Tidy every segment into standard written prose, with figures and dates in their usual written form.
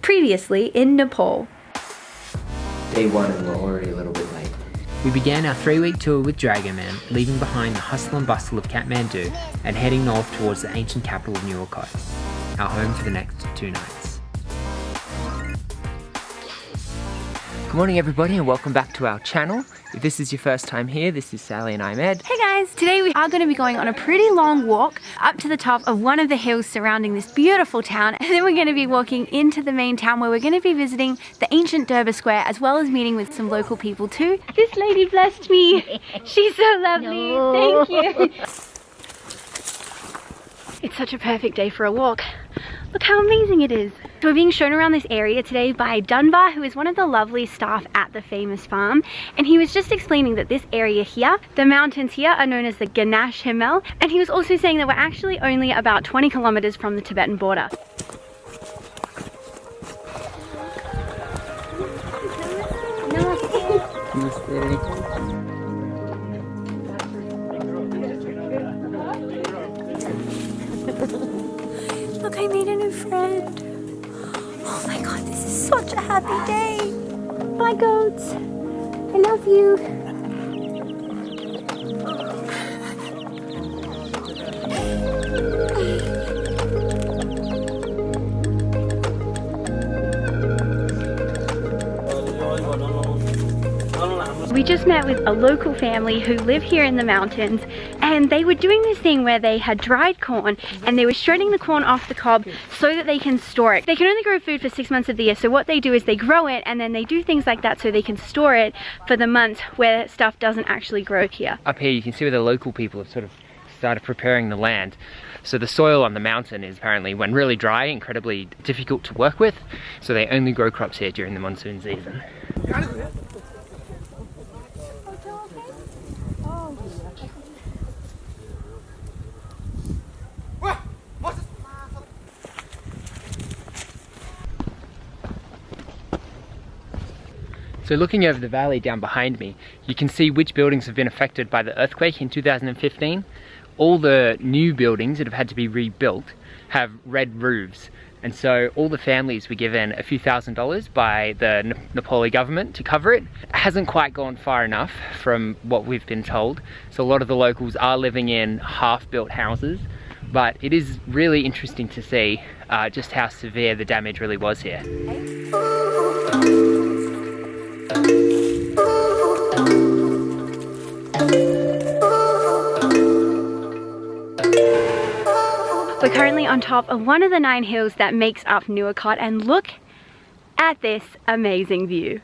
Previously in Nepal. Day one and we're already a little bit late. We began our 3-week tour with Dragoman, leaving behind the hustle and bustle of Kathmandu and heading north towards the ancient capital of Nuwakot, our home for the next 2 nights. Good morning everybody and welcome back to our channel. If this is your first time here, this is Sally and I'm Ed. Hey guys, today we are going to be going on a pretty long walk up to the top of one of the hills surrounding this beautiful town, and then we're going to be walking into the main town where we're going to be visiting the ancient Durbar Square as well as meeting with some local people too. This lady blessed me. She's so lovely. No. Thank you. It's such a perfect day for a walk. Look how amazing it is. So we're being shown around this area today by Durbar, who is one of the lovely staff at the famous farm. And he was just explaining that this area here, the mountains here are known as the Ganesh Himal. And he was also saying that we're actually only about 20 kilometers from the Tibetan border. Look, I made a new friend. Oh my god, this is such a happy day. Bye goats. I love you. We just met with a local family who live here in the mountains, and they were doing this thing where they had dried corn and they were shredding the corn off the cob so that they can store it. They can only grow food for 6 months of the year, so what they do is they grow it and then they do things like that so they can store it for the months where stuff doesn't actually grow here. Up here you can see where the local people have sort of started preparing the land. So the soil on the mountain is apparently, when really dry, incredibly difficult to work with, so they only grow crops here during the monsoon season. So looking over the valley down behind me, you can see which buildings have been affected by the earthquake in 2015. All the new buildings that have had to be rebuilt have red roofs. And so all the families were given a few $1,000s by the Nepali government to cover it. It hasn't quite gone far enough from what we've been told. So a lot of the locals are living in half-built houses. But it is really interesting to see just how severe the damage really was here. We're currently on top of one of the 9 hills that makes up Nuwakot, and look at this amazing view.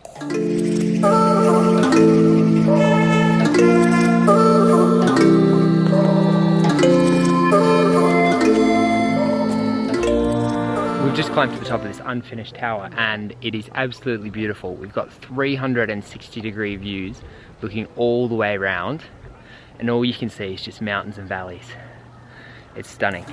We've just climbed to the top of this unfinished tower and it is absolutely beautiful. We've got 360-degree views looking all the way around, and all you can see is just mountains and valleys. It's stunning.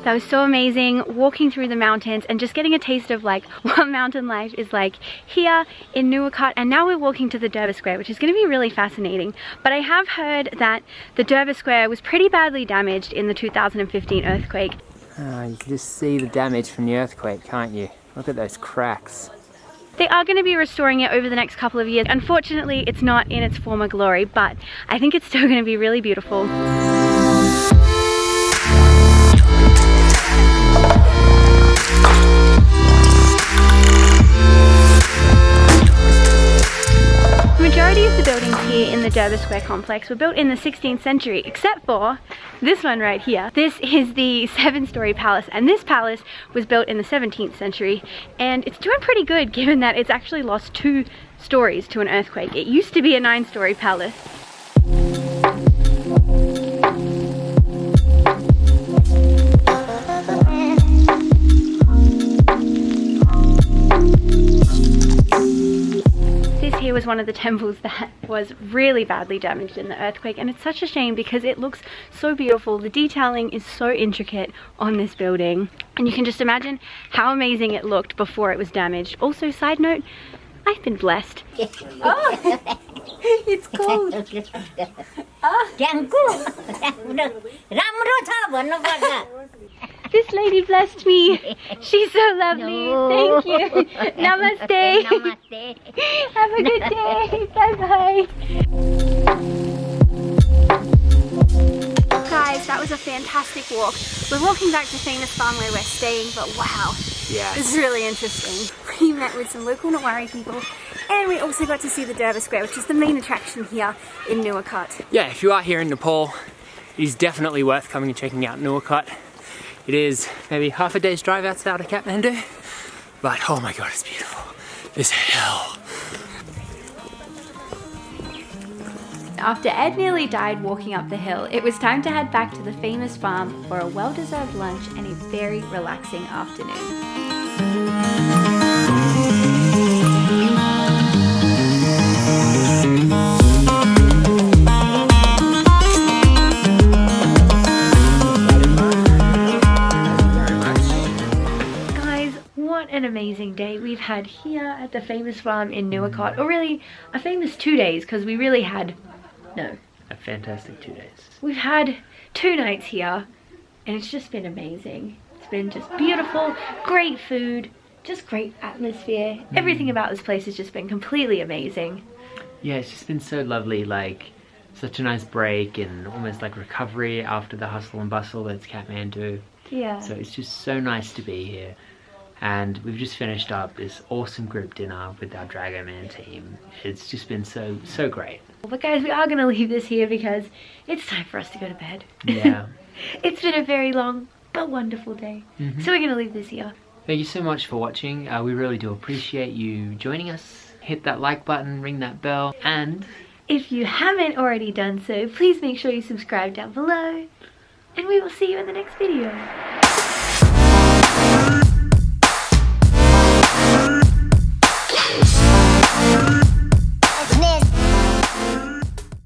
That was so amazing, walking through the mountains and just getting a taste of like what mountain life is like here in Nuwakot. And now we're walking to the Durbar Square, which is going to be really fascinating. But I have heard that the Durbar Square was pretty badly damaged in the 2015 earthquake. You can just see the damage from the earthquake, can't you? Look at those cracks. They are going to be restoring it over the next couple of years. Unfortunately, it's not in its former glory, but I think it's still going to be really beautiful. The majority of the buildings here in the Durbar Square complex were built in the 16th century, except for this one right here. This is the 7-story palace, and this palace was built in the 17th century, and it's doing pretty good given that it's actually lost 2 stories to an earthquake. It used to be a 9-story palace. Here was one of the temples that was really badly damaged in the earthquake, and it's such a shame because it looks so beautiful. The detailing is so intricate on this building, and you can just imagine how amazing it looked before it was damaged. Also, side note, I've been blessed. Oh, it's cold. This lady blessed me. She's so lovely. Thank you. Namaste. Namaste. Have a good day. Bye-bye. Guys, that was a fantastic walk. We're walking back to the famous farm where we're staying, but wow. Yeah. This is really interesting. We met with some local Nuwari people, and we also got to see the Durbar Square, which is the main attraction here in Nuwakot. Yeah, if you are here in Nepal, it is definitely worth coming and checking out Nuwakot. It is maybe half a day's drive outside of Kathmandu, but oh my god, it's beautiful. This hill. After Ed nearly died walking up the hill, it was time to head back to the famous farm for a well-deserved lunch and a very relaxing afternoon. What an amazing day we've had here at the famous farm in Nuwakot, or really a famous 2 days, because we really had, A fantastic 2 days. we've had 2 nights here, and it's just been amazing. It's been just beautiful, great food, just great atmosphere. Everything about this place has just been completely amazing. Yeah, it's just been so lovely, like such a nice break and almost like recovery after the hustle and bustle that's Kathmandu. Yeah. So it's just so nice to be here. And we've just finished up this awesome group dinner with our Dragoman team. It's just been so great. But guys, we are going to leave this here because it's time for us to go to bed. Yeah. It's been a very long but wonderful day. So we're going to leave this here. Thank you so much for watching. We really do appreciate you joining us. Hit that like button, ring that bell, and If you haven't already done so, please make sure you subscribe down below. And we will see you in the next video.